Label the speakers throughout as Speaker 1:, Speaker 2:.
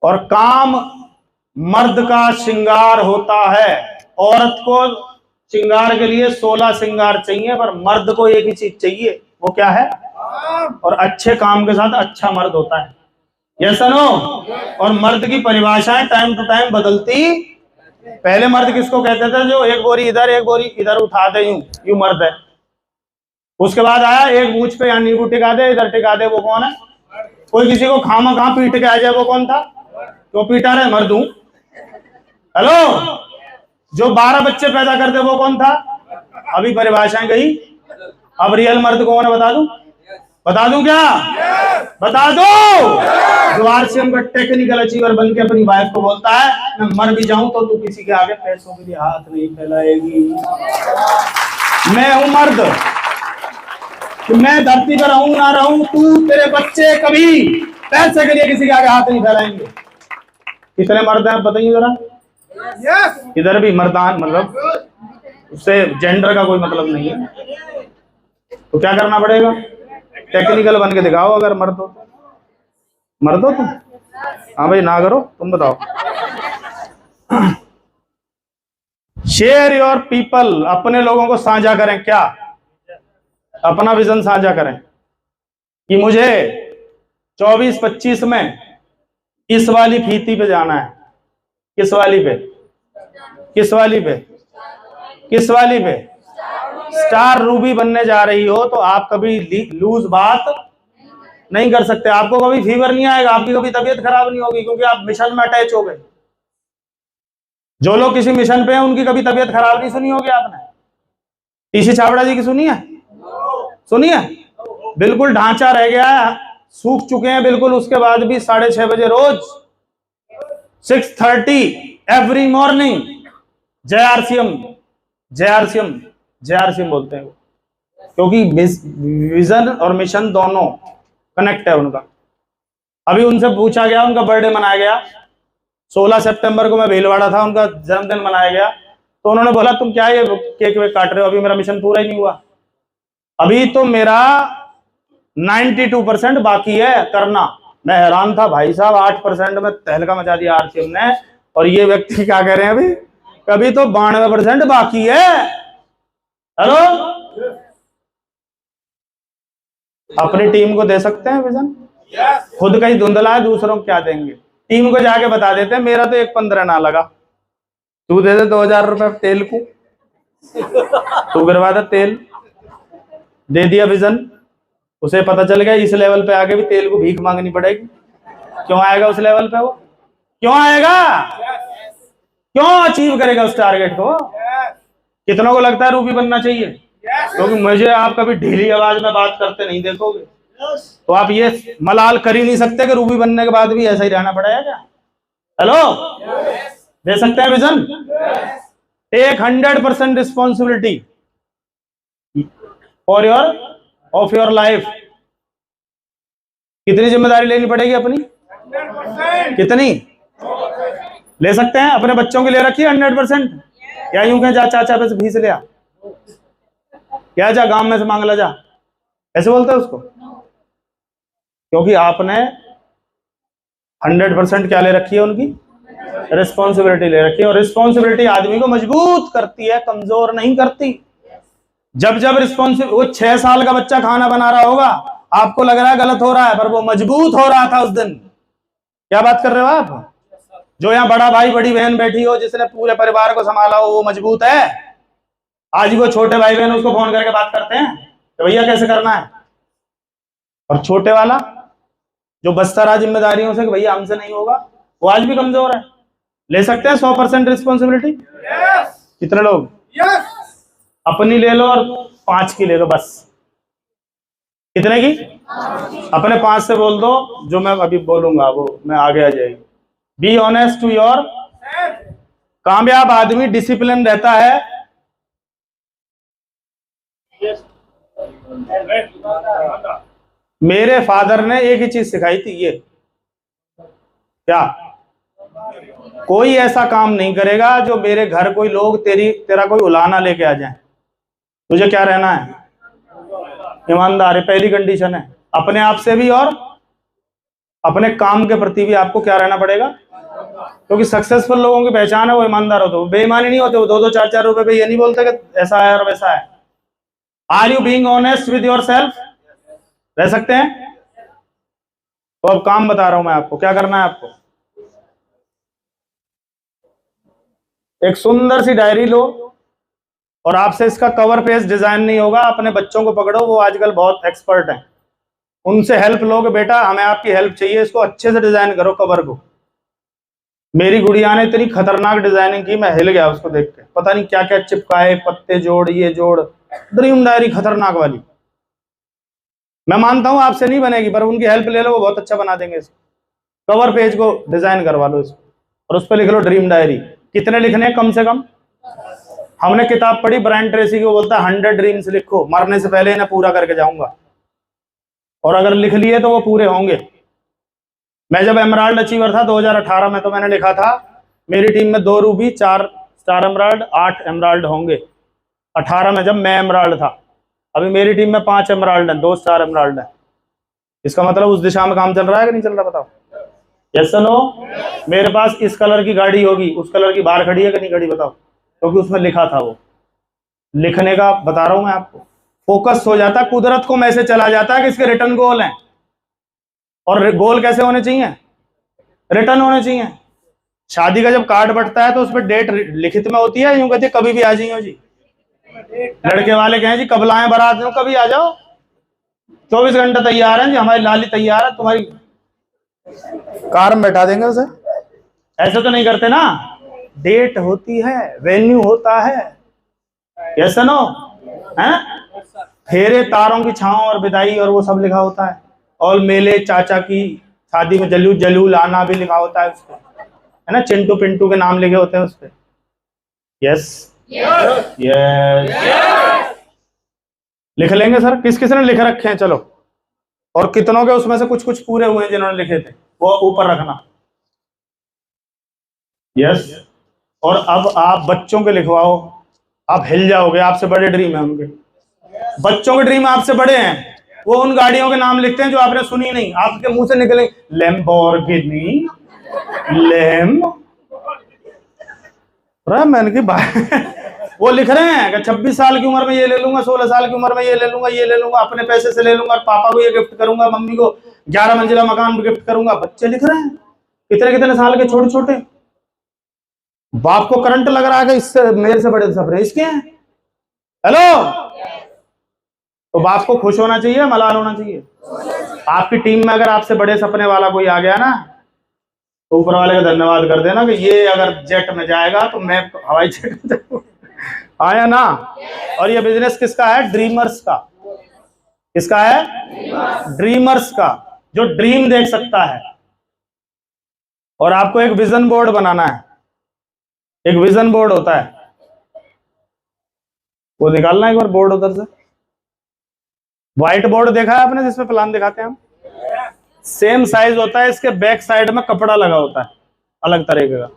Speaker 1: और काम मर्द का श्रृंगार होता है। औरत को श्रृंगार के लिए 16 श्रृंगार चाहिए, पर मर्द को एक ही चीज चाहिए, वो क्या है? और अच्छे काम के साथ अच्छा मर्द होता है। Yes no? और मर्द की परिभाषाएं टाइम टू टाइम बदलती। पहले मर्द किसको कहते थे? जो एक बोरी इधर उठा दे, यूं मर्द है। उसके बाद आया एक मूछ पे यहाँ नींबू टिका दे, इधर टिका दे, वो कौन है? कोई किसी को खामा कहां पीट के आ जाए, वो कौन था? क्यों पीटा रहे? मर्द हूं। हेलो? जो 12 बच्चे पैदा करते वो कौन था? अभी परिभाषाएं गई। अब रियल मर्द कौन है बता दूं? बता दूं क्या? बता दो। जो आरसीएम का टेक्निकल अचीवर बन के अपनी वाइफ को बोलता है मैं मर भी जाऊं तो तू किसी के आगे पैसों के लिए हाथ नहीं फैलाएगी। मैं हूं मर्द, कि मैं धरती पर रहूं ना रहूं, तू तेरे बच्चे कभी पैसे के लिए किसी के आगे हाथ नहीं फैलाएंगे। कितने मर्द हैं आप बताइए जरा? इधर भी मर्दान, मतलब उससे जेंडर का कोई मतलब नहीं है। तो क्या करना पड़ेगा? टेक्निकल बन के दिखाओ अगर मर्द हो तो। मर्द हो तुम? हाँ भाई, ना करो, तुम बताओ। शेयर योर पीपल, अपने लोगों को साझा करें। क्या? अपना विजन साझा करें कि मुझे 24-25 में इस वाली फीती पे जाना है। किस वाली पे? किस वाली पे? किस वाली पे? स्टार रूबी बनने जा रही हो तो आप कभी लूज बात नहीं कर सकते। आपको कभी फीवर नहीं आएगा, आपकी कभी तबीयत खराब नहीं होगी, क्योंकि आप मिशन में अटैच हो गए। जो लोग किसी मिशन पे हैं उनकी कभी तबीयत खराब नहीं सुनी होगी आपने? टीसी छाबड़ा जी की सुनी है? सुनी है? बिल्कुल ढांचा रह गया है, सूख चुके हैं बिल्कुल। उसके बाद भी 6:30 बजे रोज 6:30 एवरी मॉर्निंग JRCM बोलते हैं वो, क्योंकि विजन और मिशन दोनों कनेक्ट है उनका। अभी उनसे पूछा गया, उनका बर्थडे मनाया गया 16 सितंबर को, मैं भीलवाड़ा था, उनका जन्मदिन मनाया गया। तो उन्होंने बोला तुम क्या ये केक वेक काट रहे हो, अभी मेरा मिशन पूरा ही नहीं हुआ, अभी तो मेरा 92% बाकी है करना। मैं हैरान था भाई साहब, 8% में तहलका मचा दिया आरसीएम ने। और ये व्यक्ति क्या कह रहे हैं अभी? कभी तो 92% बाकी है। हेलो? अपनी टीम को दे सकते हैं विजन? खुद का ही धुंधला है, दूसरों को क्या देंगे? टीम को जाके बता देते हैं मेरा तो 1.15 ना लगा, तू दे दे 2000 रुपए तेल को, तू करवा दे तेल। दे दिया विजन, उसे पता चल गया इस लेवल पे आगे भी तेल को भीख मांगनी पड़ेगी। क्यों आएगा उस लेवल पे? वो क्यों आएगा? क्यों अचीव करेगा उस टारगेट को? कितनों को लगता है रूबी बनना चाहिए? क्योंकि मुझे आप कभी ढीली आवाज में बात करते नहीं देखोगे, तो आप ये मलाल कर ही नहीं सकते कि रूबी बनने के बाद भी ऐसा ही रहना पड़ेगा क्या? हेलो? दे सकते हैं vision? Take 100% responsibility for of your life. कितनी जिम्मेदारी लेनी पड़ेगी अपनी? कितनी ले सकते हैं? अपने बच्चों के लिए रखिए 100%, या यूं कहें जा चाचा पे से भीस ले आ, क्या जा गांव में से मांग ला जा, ऐसे बोलते हैं उसको? क्योंकि आपने 100% क्या ले रखी है? उनकी रिस्पॉन्सिबिलिटी ले रखी है। और रिस्पॉन्सिबिलिटी आदमी को मजबूत करती है, कमजोर नहीं करती। जब रिस्पॉन्सिबिलिटी, वो 6 साल का बच्चा खाना बना रहा होगा, आपको लग रहा है गलत हो रहा है, पर वो मजबूत हो रहा था उस दिन। क्या बात कर रहे हो आप? जो यहाँ बड़ा भाई बड़ी बहन बैठी हो, जिसने पूरे परिवार को संभाला हो, वो मजबूत है। आज वो छोटे भाई बहन उसको फोन करके बात करते हैं तो भैया कैसे करना है, और छोटे वाला जो बसता रहा जिम्मेदारियों से कि भैया हमसे नहीं होगा, वो आज भी कमजोर है। ले सकते हैं 100% रिस्पॉन्सिबिलिटी? कितने लोग? अपनी ले लो और 5 की ले लो बस। कितने की? अपने 5 से बोल दो, जो मैं अभी बोलूंगा वो मैं आगे आ जाएगी। Be honest to your. कामयाब आदमी डिसिप्लिन रहता है। मेरे फादर ने एक ही चीज सिखाई थी, ये क्या? कोई ऐसा काम नहीं करेगा जो मेरे घर कोई लोग तेरा कोई उलाना लेके आ जाए। तुझे क्या रहना है? ईमानदार है, पहली कंडीशन है, अपने आप से भी और अपने काम के प्रति भी आपको क्या रहना पड़ेगा, क्योंकि सक्सेसफुल लोगों की पहचान है वो ईमानदार होते, वो बेईमानी नहीं होते, वो 2-2 4-4 रुपए पे ये नहीं बोलते कि ऐसा है और वैसा है। Are you being honest with yourself? रह सकते हैं? तो अब काम बता रहा हूं मैं आपको, क्या करना है आपको। एक सुंदर सी डायरी लो और आपसे इसका कवर पेज डिजाइन नहीं होगा, अपने बच्चों को पकड़ो, वो आजकल बहुत एक्सपर्ट हैं, उनसे हेल्प लोगे, बेटा हमें आपकी हेल्प चाहिए, इसको अच्छे से डिजाइन करो कवर को। मेरी गुड़िया ने इतनी खतरनाक डिजाइनिंग की, मैं हिल गया उसको देख के, पता नहीं क्या क्या चिपकाए, पत्ते जोड़, ये जोड़, ड्रीम डायरी खतरनाक वाली। मैं मानता हूं आपसे नहीं बनेगी, पर उनकी हेल्प ले लो, वो बहुत अच्छा बना देंगे इसको। कवर पेज को डिजाइन करवा लो इसको और उस पर लिख लो ड्रीम डायरी। कितने लिखने हैं? कम से कम। हमने किताब पढ़ी ब्रायन ट्रेसी की, वो बोलता है 100 ड्रीम्स लिखो, मरने से पहले इन्हें पूरा करके जाऊंगा, और अगर लिख लिए तो वो पूरे होंगे। मैं जब एमराल्ड अचीवर था 2018 में, तो मैंने लिखा था मेरी टीम में 2 रूबी, 4 स्टार एमराल्ड, 8 एमराल्ड होंगे। 18 में जब मैं एमराल्ड था। अभी मेरी टीम में 5 एमराल्ड हैं, 2 स्टार एमराल्ड हैं। इसका मतलब उस दिशा में काम चल रहा है कि नहीं चल रहा, बताओ। Yes no? मेरे पास इस कलर की गाड़ी होगी, उस कलर की बाहर खड़ी है कि नहीं खड़ी, बताओ, क्योंकि उसमें लिखा था। वो लिखने का बता रहा हूं मैं आपको, फोकस हो जाता, कुदरत को मैसेज चला जाता है कि इसके रिटर्न गोल हैं। और गोल कैसे होने चाहिए? रिटर्न होने चाहिए। शादी का जब कार्ड बंटता है तो उस पर डेट लिखित में होती है, यूं कहते कभी भी आ जाइए जी। लड़के वाले कहें जी कब लाएं बारात, में कभी आ जाओ, 24 घंटे तैयार है जी, हमारी लाली तैयार है, तुम्हारी कार में बैठा देंगे उसे। ऐसे तो नहीं करते ना, डेट होती है, वेन्यू होता है, यस नो? हैं फेरे, तारों की छांव और विदाई, और वो सब लिखा होता है। और मेले चाचा की शादी में जलू जलूल आना भी लिखा होता है उसको, है ना, चिंटू पिंटू के नाम लिखे होते हैं उस पर। यस यस, लिख लेंगे सर। किस किस ने लिख रखे हैं, चलो, और कितनों के उसमें से कुछ कुछ पूरे हुए हैं जिन्होंने लिखे थे, वो ऊपर रखना। यस। और अब आप बच्चों के लिखवाओ, आप हिल जाओगे, आपसे बड़े ड्रीम है उनके, बच्चों के ड्रीम आपसे बड़े हैं। वो उन गाड़ियों के नाम लिखते हैं जो आपने सुनी नहीं, आपके मुंह से निकले लैम्बोर्गिनी, मैंने की वो लिख रहे हैं कि 26 साल की उम्र में ये ले लूंगा, 16 साल की उम्र में ये ले लूंगा, ये ले लूंगा, अपने पैसे से ले लूंगा, और पापा को ये गिफ्ट करूंगा, मम्मी को 11 मंजिला मकान गिफ्ट करूंगा। बच्चे लिख रहे हैं, कितने कितने साल के, छोटे छोटे। बाप को करंट लग रहा है कि इससे मेरे से बड़े सपने इसके हैं। हेलो, तो बाप को खुश होना चाहिए, मलाल होना चाहिए। आपकी टीम में अगर आपसे बड़े सपने वाला कोई आ गया ना, तो ऊपर वाले का धन्यवाद कर देना कि ये अगर जेट में जाएगा तो मैं हवाई जेट में जाऊंगा। आया ना? और ये बिजनेस किसका है? ड्रीमर्स का। किसका है? ड्रीमर्स का, जो ड्रीम देख सकता है। और आपको एक विजन बोर्ड बनाना है, एक विजन बोर्ड होता है, वो निकालना है एक बार बोर्ड उधर से। व्हाइट बोर्ड देखा है आपने, जिसमें प्लान दिखाते हैं हम? सेम साइज होता है, इसके बैक साइड में कपड़ा लगा होता है अलग तरीके का।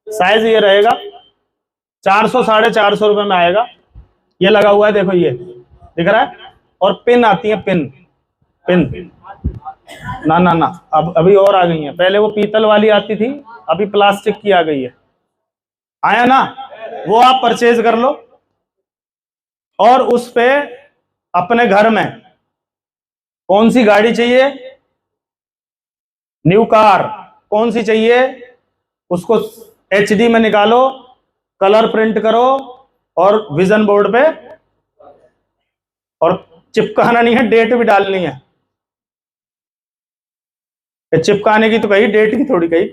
Speaker 1: साइज ये रहेगा, 400-450 रुपए में आएगा। ये लगा हुआ है, देखो ये दिख रहा है। और पिन आती है, पिन पिन ना ना ना, अब अभी और आ गई है। पहले वो पीतल वाली आती थी, अभी प्लास्टिक की आ गई है। आया ना? वो आप परचेज कर लो, और उस पे अपने घर में कौन सी गाड़ी चाहिए, न्यू कार कौन सी चाहिए, उसको HD में निकालो, कलर प्रिंट करो, और विजन बोर्ड पे, और चिपकाना नहीं है, डेट भी डालनी है। चिपकाने की तो कही, डेट की थोड़ी कही,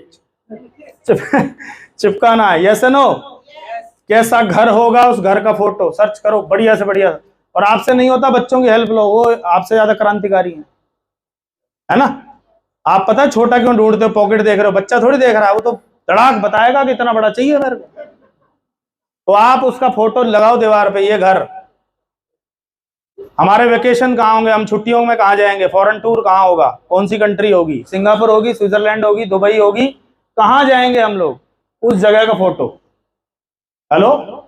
Speaker 1: चिपकाना है। Yes no? कैसा घर होगा, उस घर का फोटो सर्च करो बढ़िया से बढ़िया। और आपसे नहीं होता, बच्चों की हेल्प लो, वो आपसे ज्यादा क्रांतिकारी है ना? आप पता है छोटा क्यों ढूंढते हो, पॉकेट देख रहे हो, बच्चा थोड़ी देख रहा है, वो तो धड़ाक बताएगा कि इतना बड़ा चाहिए मेरे को। तो आप उसका फोटो लगाओ दीवार पे, ये घर। हमारे वेकेशन कहाँ होंगे, हम छुट्टियों में कहाँ जाएंगे, फॉरेन टूर कहाँ होगा, कौन सी कंट्री होगी, सिंगापुर होगी, स्विट्जरलैंड होगी, दुबई होगी, कहाँ जाएंगे हम लोग, उस जगह का फोटो। हेलो,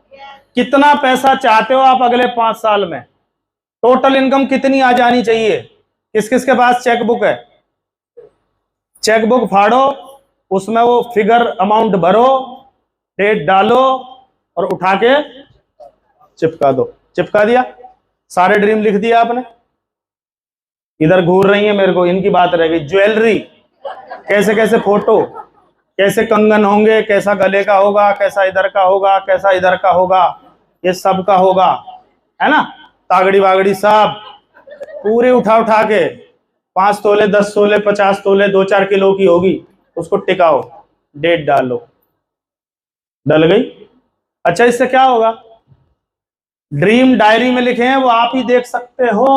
Speaker 1: कितना पैसा चाहते हो आप अगले 5 साल में? टोटल इनकम कितनी आ जानी चाहिए? किस किस के पास चेकबुक है? चेकबुक फाड़ो, उसमें वो फिगर अमाउंट भरो, डेट डालो और उठा के चिपका दो। चिपका दिया, सारे ड्रीम लिख दिया आपने। इधर घूर रही है, मेरे को इनकी बात रह गई। ज्वेलरी, कैसे कैसे फोटो, कैसे कंगन होंगे, कैसा गले का होगा, कैसा इधर का होगा, कैसा इधर का होगा, ये सब का होगा, है ना। तागड़ी वागड़ी सब पूरे उठा उठा के 5 तोले, 10 तोले, 50 तोले, 2-4 किलो की होगी, उसको टिकाओ, डेट डालो, डल गई। अच्छा, इससे क्या होगा? ड्रीम डायरी में लिखे हैं वो आप ही देख सकते हो,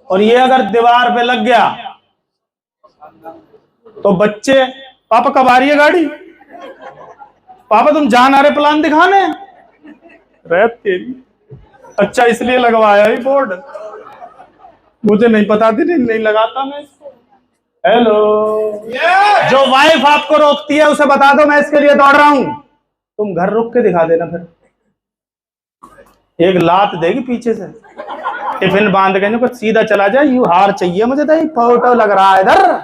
Speaker 1: और ये अगर दीवार पे लग गया तो बच्चे, पापा कब आ रही है गाड़ी, पापा तुम जान आ रहे प्लान दिखाने, रहत तेरी। अच्छा, इसलिए लगवाया ही बोर्ड, मुझे नहीं पता थी, नहीं लगाता मैं इसको। हेलो, जो वाइफ आपको रोकती है उसे बता दो मैं इसके लिए दौड़ रहा हूं, तुम घर रुक के दिखा देना, फिर एक लात देगी पीछे से, टिफिन बांध के कुछ सीधा चला जाए, यू हार चाहिए मुझे, तो फोटो लग रहा है इधर,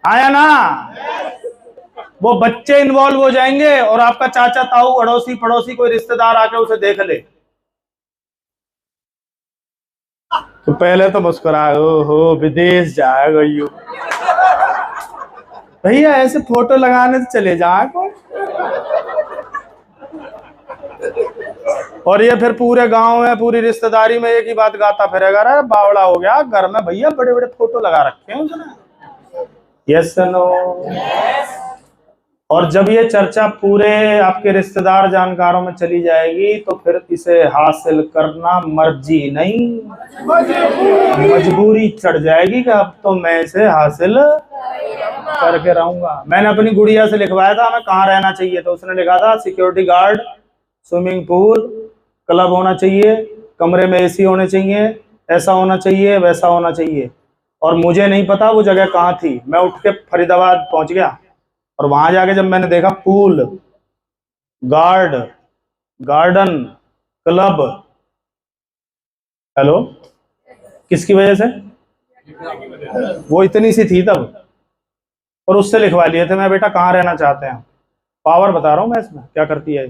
Speaker 1: आया ना। वो बच्चे इन्वॉल्व हो जाएंगे और आपका चाचा ताऊ अड़ोसी पड़ोसी कोई रिश्तेदार आके उसे देख ले तो पहले तो मुस्कुराए, ओहो विदेश जाएगा यू, भैया ऐसे फोटो लगाने से चले जाए कोई। और ये फिर पूरे गांव में, पूरी रिश्तेदारी में एक ही बात गाता फिरेगा, अरे बावड़ा हो गया घर में भैया, बड़े बड़े फोटो लगा रखे हैं उसने। Yes no. और जब ये चर्चा पूरे आपके रिश्तेदार जानकारों में चली जाएगी तो फिर इसे हासिल करना मर्जी नहीं, मजबूरी चढ़ जाएगी कि अब तो मैं इसे हासिल करके रहूंगा। मैंने अपनी गुड़िया से लिखवाया था हमें कहाँ रहना चाहिए, तो उसने लिखा था security guard, swimming pool, club होना चाहिए, कमरे में एसी होने चाहिए, ऐसा होना चाहिए, वैसा होना चाहिए। और मुझे नहीं पता वो जगह कहाँ थी, मैं उठ के फरीदाबाद पहुंच गया और वहां जाके जब मैंने देखा pool, guard, garden, club, hello, किसकी वजह से? वो इतनी सी थी तब, और उससे लिखवा लिए थे मैं बेटा कहाँ रहना चाहते हैं। पावर बता रहा हूं मैं इसमें क्या करती है।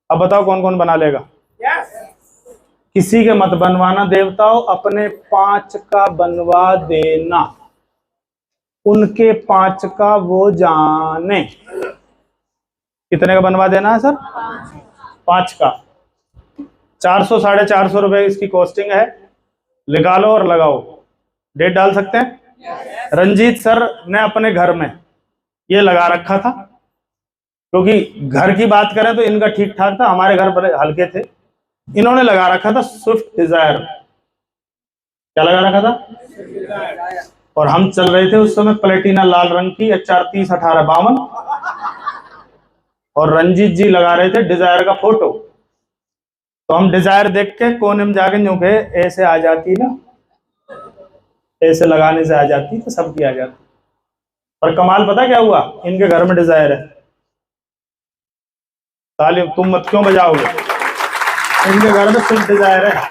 Speaker 1: अब बताओ कौन कौन बना लेगा? किसी के मत बनवाना देवताओं, अपने 5 का बनवा देना, उनके 5 का वो जाने। कितने का बनवा देना है सर? 5 का। 400 450 रुपए इसकी कॉस्टिंग है, निकालो और लगाओ, डेट डाल सकते हैं। रंजीत सर ने अपने घर में ये लगा रखा था, क्योंकि घर की बात करें तो इनका ठीक ठाक था, हमारे घर बड़े हल्के थे। इन्होंने लगा रखा था स्विफ्ट डिजायर। क्या लगा रखा था? और हम चल रहे थे उस समय प्लेटिना लाल रंग की HR 30-18-52, और रंजीत जी लगा रहे थे डिजायर का फोटो। तो हम डिजायर देख के कोने में जाके यूं के ऐसे आ जाती ना, ऐसे लगाने से आ जाती तो सबकी आ जाती। और कमाल पता क्या हुआ, इनके घर में डिजायर है। ताली तुम मत क्यों बजाओगे, इनके घर में सिर्फ डिजायर है।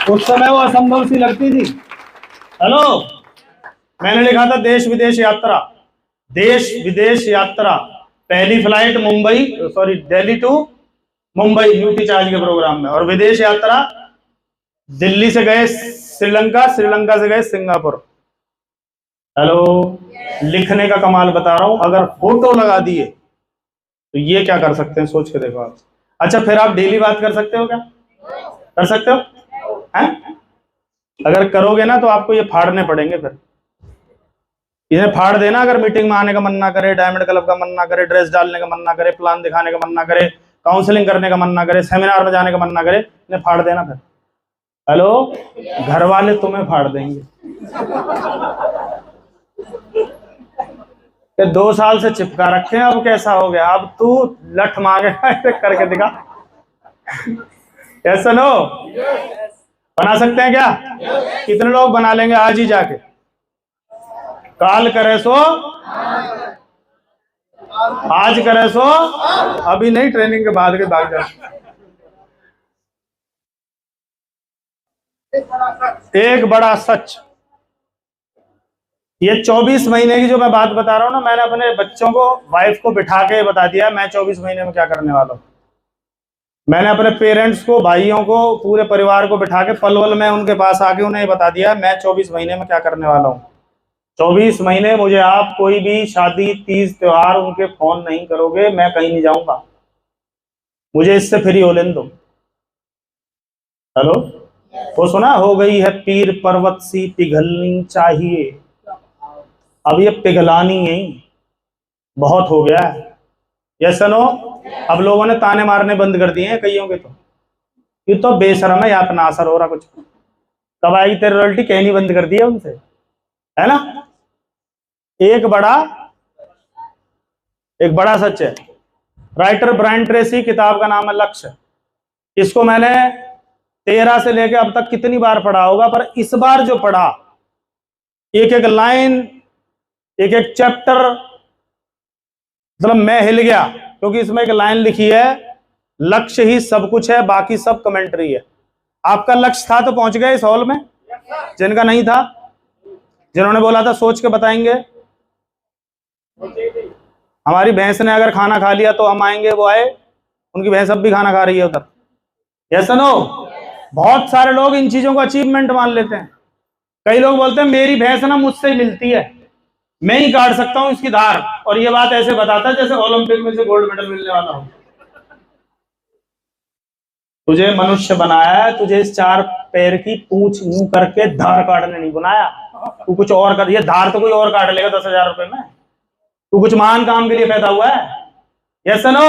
Speaker 1: उस समय वो असंभव सी लगती थी। हेलो, मैंने लिखा था देश विदेश यात्रा, देश विदेश यात्रा, पहली flight Mumbai, sorry Delhi to Mumbai UT charge के प्रोग्राम में, और विदेश यात्रा दिल्ली से गए श्रीलंका, श्रीलंका से गए सिंगापुर। हेलो, लिखने का कमाल बता रहा हूं, अगर फोटो लगा दिए तो ये क्या कर सकते हैं, सोच के देखो आप। अच्छा, फिर आप डेली बात कर सकते हो क्या? कर सकते हो हैं? अगर करोगे ना तो आपको ये फाड़ने पड़ेंगे, फिर इन्हें फाड़ देना। अगर मीटिंग में आने का मन ना करे, डायमंड क्लब का मन ना करे, ड्रेस डालने का मन ना करे, प्लान दिखाने का मन ना करे, काउंसलिंग करने का मन ना करे, सेमिनार में जाने का मन ना करे, इन्हें फाड़ देना फिर। हेलो, घर वाले तुम्हें फाड़ देंगे कि 2 साल से चिपका रखे हैं, अब कैसा हो गया, अब तू लठ मांगेगा करके दिखा। ऐसा नो बना सकते हैं क्या? कितने लोग बना लेंगे आज ही जाके? काल करे सो आज करे सो अभी नहीं, ट्रेनिंग के बाद के भाग जाए। एक बड़ा सच, ये 24 महीने की जो मैं बात बता रहा हूँ ना, मैंने अपने बच्चों को, वाइफ को बिठा के बता दिया मैं 24 महीने में क्या करने वाला हूँ। मैंने अपने पेरेंट्स को, भाइयों को, पूरे परिवार को बिठा के पल पल में उनके पास आके उन्हें बता दिया मैं 24 महीने में क्या करने वाला हूँ। 24 महीने मुझे आप कोई भी शादी, तीज, त्योहार उनके फोन नहीं करोगे, मैं कहीं नहीं जाऊंगा, मुझे इससे फ्री हो लेने दो। हेलो, वो सुना, हो गई है पीर पर्वत सी पिघलनी चाहिए, अब ये पिघलानी नहीं, बहुत हो गया है। यस नो, अब लोगों ने ताने मारने बंद कर दिए हैं कईयों के, तो ये तो बेशरम है, यहाँ पे ना असर हो रहा कुछ, कब आएगी तेरी रॉयल्टी, कहनी बंद कर दी है उनसे, है ना। एक बड़ा सच है। राइटर ब्रायन ट्रेसी, किताब का नाम है लक्ष्य। इसको मैंने 13 से लेकर अब तक कितनी बार पढ़ा होगा, पर इस बार जो पढ़ा, एक एक लाइन, एक एक चैप्टर, मतलब मैं हिल गया, क्योंकि इसमें एक लाइन लिखी है, लक्ष्य ही सब कुछ है, बाकी सब कमेंट्री है। आपका लक्ष्य था तो पहुंच गए इस हॉल में, जिनका नहीं था, जिन्होंने बोला था सोच के बताएंगे, हमारी भैंस ने अगर खाना खा लिया तो हम आएंगे, वो आए, उनकी भैंस अब भी खाना खा रही है उधर। यस नो, बहुत सारे लोग इन चीजों को अचीवमेंट मान लेते हैं। कई लोग बोलते हैं मेरी भैंस ना मुझसे ही मिलती है, मैं ही काट सकता हूं इसकी धार, और ये बात ऐसे बताता है जैसे ओलंपिक में से गोल्ड मेडल मिलने वाला हो। तुझे मनुष्य बनाया है, तुझे इस 4 पैर की पूंछ मुंह करके धार काटने नहीं बनाया। तू कुछ और कर, ये धार तो कोई और काट लेगा 10,000 रुपए में। तू कुछ महान काम के लिए पैदा हुआ है। यस नो,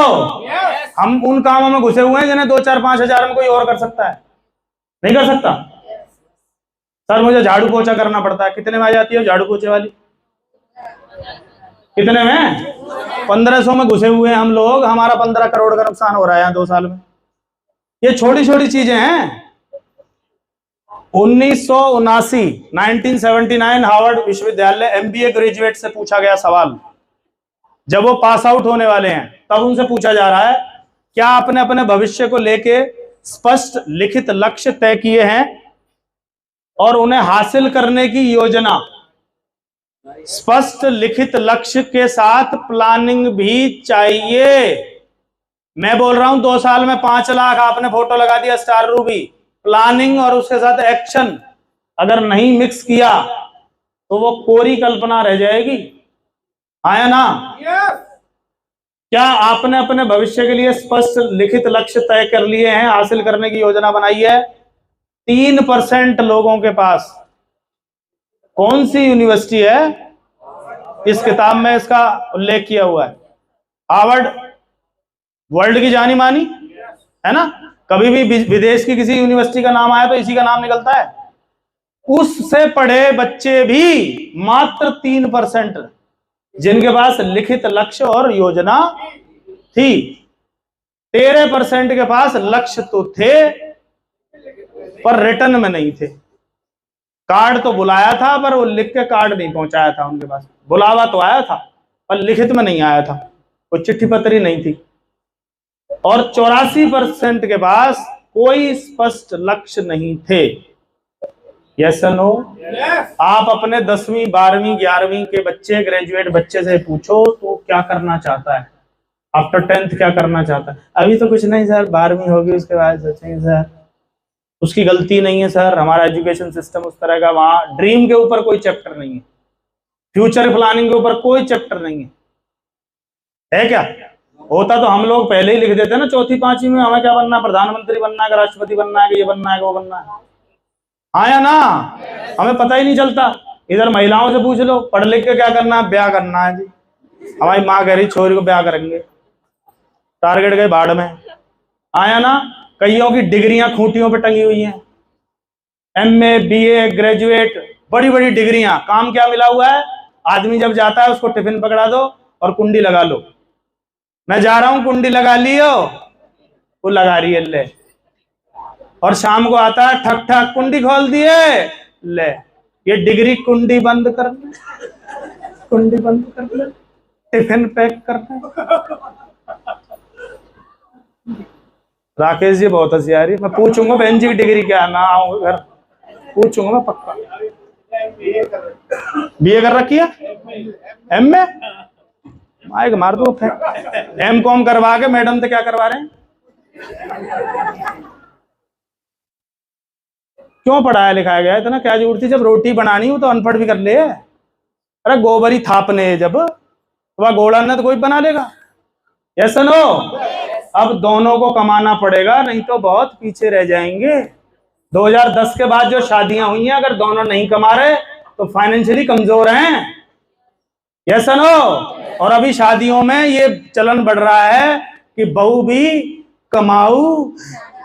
Speaker 1: हम उन कामों में घुसे हुए हैं जिन्हें 2, 4, 5 हजार में कोई और कर सकता है, नहीं कर सकता। सर मुझे झाड़ू पोछा करना पड़ता है, कितने में आ जाती है झाड़ू पोछे वाली, कितने में? 1500 में घुसे हुए हैं हम लोग, हमारा 15 करोड़ का नुकसान हो रहा है यहाँ 2 साल में। ये छोटी छोटी चीजें हैं। 1979 हार्वर्ड विश्वविद्यालय एमबीए ग्रेजुएट से पूछा गया सवाल, जब वो पास आउट होने वाले हैं तब उनसे पूछा जा रहा है, क्या आपने अपने भविष्य को लेके स्पष्ट लिखित लक्ष्य तय किए हैं और उन्हें हासिल करने की योजना, स्पष्ट लिखित लक्ष्य के साथ प्लानिंग भी चाहिए। मैं बोल रहा हूं 2 साल में 5 लाख आपने फोटो लगा दिया स्टार रूबी, प्लानिंग और उसके साथ एक्शन अगर नहीं मिक्स किया तो वो कोरी कल्पना रह जाएगी, आया ना। क्या आपने अपने भविष्य के लिए स्पष्ट लिखित लक्ष्य तय कर लिए हैं, हासिल करने की योजना बनाई है? 3% लोगों के पास। कौन सी यूनिवर्सिटी है, इस किताब में इसका उल्लेख किया हुआ है, हार्वर्ड, वर्ल्ड की जानी मानी है ना। कभी भी विदेश की किसी यूनिवर्सिटी का नाम आया तो इसी का नाम निकलता है। उससे पढ़े बच्चे भी मात्र 3% जिनके पास लिखित लक्ष्य और योजना थी। 13% के पास लक्ष्य तो थे पर रिटर्न में नहीं थे। कार्ड तो बुलाया था पर वो लिख के कार्ड नहीं पहुंचाया था उनके पास, बुलावा तो आया था पर लिखित में नहीं आया था, वो चिट्ठी पत्री नहीं थी। और 84% के पास कोई स्पष्ट लक्ष्य नहीं थे। यस नो, आप अपने 10वीं 12वीं 11वीं के बच्चे, ग्रेजुएट बच्चे से पूछो तो क्या करना चाहता है, आफ्टर 10th क्या करना चाहता है। अभी तो कुछ नहीं सर, 12वीं होगी उसके बाद सोचेंगे सर। उसकी गलती नहीं है सर, हमारा एजुकेशन सिस्टम उस तरह का, वहां ड्रीम के ऊपर कोई चैप्टर नहीं है, फ्यूचर प्लानिंग के ऊपर कोई चैप्टर नहीं है क्या? होता तो हम लोग पहले ही लिख देते ना 4वीं 5वीं में, हमें क्या बनना है, प्रधानमंत्री बनना है, राष्ट्रपति बनना है, ये बनना है, वो बनना है, आया ना। हमें पता ही नहीं चलता। इधर महिलाओं से पूछ लो, पढ़ लिख के क्या करना है, ब्याह करना है जी, हमारी माँ कह रही छोरी को ब्याह करेंगे, टारगेट गए बाढ़ में, आया ना। कईयों की डिग्रियां खूंटियों पे टंगी हुई हैं, एमए, बीए, ग्रेजुएट, बड़ी बड़ी डिग्रियां। काम क्या मिला हुआ है, आदमी जब जाता है उसको टिफिन पकड़ा दो और कुंडी लगा लो, मैं जा रहा हूं, कुंडी लगा लियो, वो लगा रही है ले, और शाम को आता है, ठक ठक कुंडी खोल दिए ले, ये डिग्री कुंडी बंद कर ले, कुंडी बंद कर ले, टिफिन पैक करना। राकेश जी बहुत हंसियारी, मैं पूछूंगा बहन जी की डिग्री क्या है, मैं आऊंगा घर पूछूंगा मैं पक्का। बीए कर रखी है, एम में माइक मार दो फिर। एम कॉम करवा के मैडम तो क्या करवा रहे हैं? क्यों पढ़ाया लिखाया गया इतना? क्या जरूरत थी? जब रोटी बनानी हो तो अनपढ़ भी कर ले। अरे गोबरी थापने जब वह गोड़ा न तो कोई बना लेगा। Yes no? अब दोनों को कमाना पड़ेगा, नहीं तो बहुत पीछे रह जाएंगे। 2010 के बाद जो शादियां हुई हैं, अगर दोनों नहीं कमा रहे तो फाइनेंशियली कमजोर हैं। Yes no? और अभी शादियों में ये चलन बढ़ रहा है कि बहू भी कमाऊ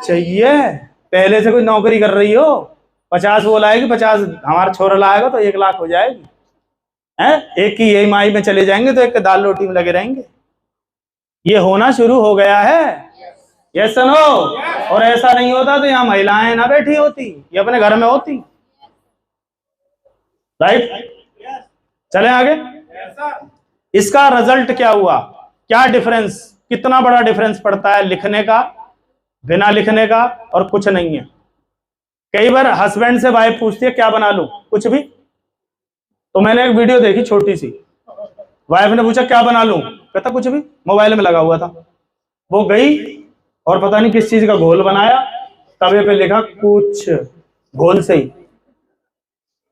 Speaker 1: चाहिए। पहले से कोई नौकरी कर रही हो, 50 वो लाएगी, 50 हमारा छोरा लाएगा तो 1 लाख हो जाएगी। है एक की EMI में चले जाएंगे तो एक के दाल रोटी में लगे रहेंगे। ये होना शुरू हो गया है। Yes no? और ऐसा नहीं होता तो यहाँ महिलाएं ना बैठी होती, ये अपने घर में होती। राइट? चलें आगे। इसका रिजल्ट क्या हुआ? क्या डिफरेंस, कितना बड़ा डिफरेंस पड़ता है लिखने का, बिना लिखने का, और कुछ नहीं है। कई बार हस्बैंड से वाइफ पूछती है क्या बना लूं, कुछ भी। तो मैंने एक वीडियो देखी छोटी सी, वाइफ ने पूछा क्या बना लूं, कहता कुछ भी, मोबाइल में लगा हुआ था। वो गई और पता नहीं किस चीज का घोल बनाया, तवे पे लिखा कुछ, घोल से ही,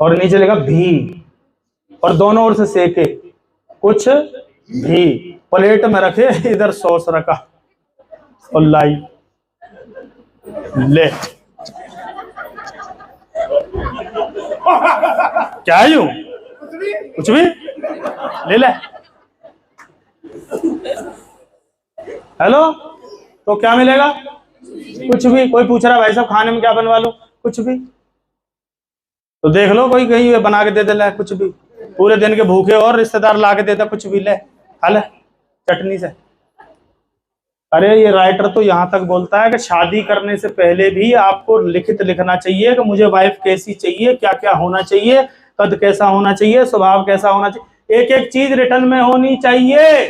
Speaker 1: और नीचे लिखा भी, और दोनों ओर से सेके, कुछ भी। प्लेट में रखे, इधर सॉस रखा और लाई, ले क्या यूं कुछ भी ले ले। हेलो, तो क्या मिलेगा? कुछ भी। कोई पूछ रहा है भाई साहब खाने में क्या बनवा लो, कुछ भी। तो देख लो कोई कहीं बना के दे दे, ले कुछ भी। पूरे दिन के भूखे और रिश्तेदार ला के देता, कुछ भी ले खा ले चटनी से। अरे ये राइटर तो यहाँ तक बोलता है कि शादी करने से पहले भी आपको लिखित लिखना चाहिए कि मुझे वाइफ कैसी चाहिए, क्या क्या होना चाहिए, कद कैसा होना चाहिए, स्वभाव कैसा होना चाहिए, एक एक चीज रिटर्न में होनी चाहिए।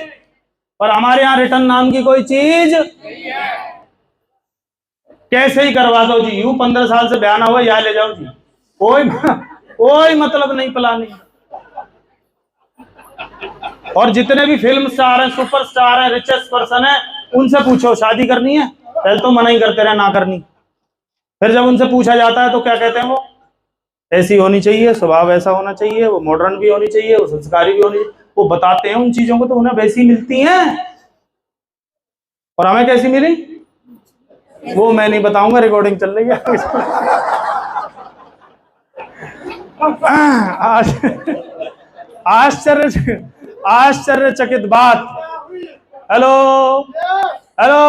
Speaker 1: पर हमारे यहाँ रिटर्न नाम की कोई चीज कैसे ही करवा दो जी, यूं 15 साल से ब्याह ना हुआ या ले जाओ जी, कोई मतलब नहीं प्लानिंग। और जितने भी फिल्म स्टार हैं, सुपर स्टार हैं, रिचेस्ट पर्सन है, उनसे पूछो शादी करनी है, पहले तो मना ही करते रहे ना करनी। फिर जब उनसे पूछा जाता है तो क्या कहते हैं वो, ऐसी होनी चाहिए, स्वभाव ऐसा होना चाहिए, वो मॉडर्न भी होनी चाहिए, वो संस्कारी भी होनी चाहिए। वो बताते हैं उन चीजों को तो उन्हें वैसी मिलती हैं। और हमें कैसी मिली वो मैं नहीं बताऊंगा, रिकॉर्डिंग चल रही है। आश्चर्यचकित बात। हेलो हेलो,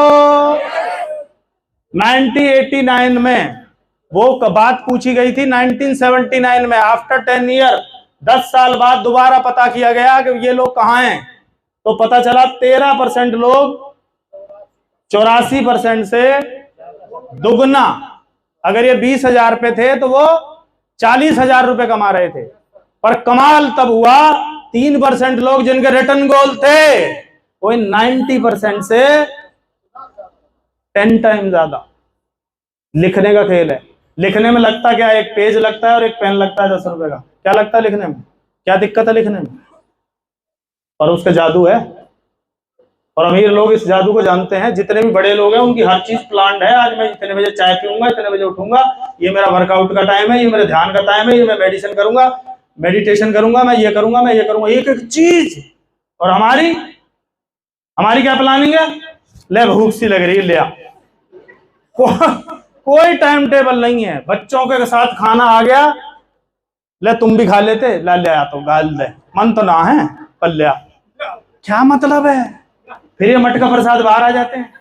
Speaker 1: 1989 में वो बात पूछी गई थी, 1979 में आफ्टर 10 ईयर, 10 साल बाद दोबारा पता किया गया कि ये लोग कहाँ हैं। तो पता चला 13% लोग 84% से दुगना। अगर ये 20,000 पे थे तो वो 40,000 रुपए कमा रहे थे। पर कमाल तब हुआ 3% लोग जिनके रिटर्न गोल थे वो 90% से 10 टाइम ज्यादा। लिखने का खेल है। लिखने में लगता क्या, एक पेज लगता है और एक पेन लगता है 10 रुपए का। क्या लगता है लिखने में? क्या दिक्कत है लिखने में? और उसका जादू है। और अमीर लोग इस जादू को जानते हैं। जितने भी बड़े लोग हैं उनकी हर चीज प्लान्ड है। आज मैं इतने बजे चाय पीऊंगा, इतने बजे उठूंगा, ये मेरा वर्कआउट का टाइम है, ये मेरे ध्यान का टाइम है, ये मैं मेडिसिन करूंगा, मेडिटेशन करूंगा, मैं ये करूंगा, मैं ये करूंगा, एक एक चीज। और हमारी क्या प्लानिंग है? ले भूख सी लग रही है, ले आ। कोई टाइम टेबल नहीं है। बच्चों के साथ खाना आ गया, ले तुम भी खा लेते, ले आ तो गाल दे, मन तो ना है पर ले आ। क्या मतलब है? फिर ये मटका प्रसाद बाहर आ जाते हैं।